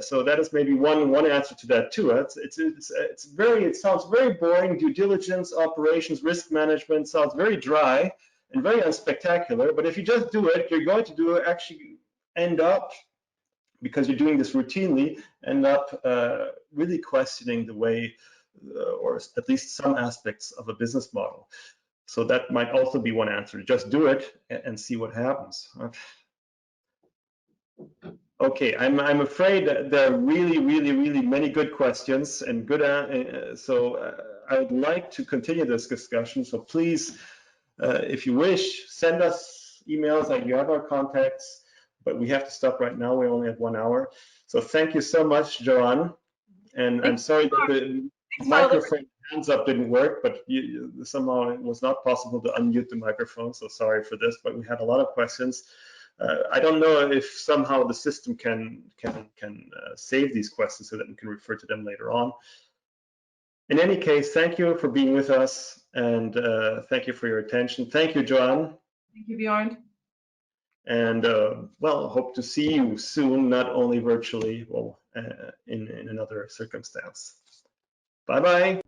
So that is maybe one answer to that too. It sounds very boring. Due diligence, operations, risk management sounds very dry and very unspectacular. But if you just do it, you're going to actually end up, because you're doing this routinely, end up really questioning the way, or at least some aspects of a business model. So that might also be one answer. Just do it and see what happens. Okay, I'm afraid that there are really, really, really many good questions and good, so I would like to continue this discussion. So please, if you wish, send us emails. You have our contacts, but we have to stop right now. We only have 1 hour. So thank you so much, Joanne. And I'm sorry that the microphone hands up didn't work, but somehow it was not possible to unmute the microphone. So sorry for this, but we had a lot of questions. I don't know if somehow the system can save these questions so that we can refer to them later on. In any case, thank you for being with us, and thank you for your attention. Thank you, Joanne. Thank you, Björn. And well, hope to see you soon, not only virtually, well, in another circumstance. Bye-bye.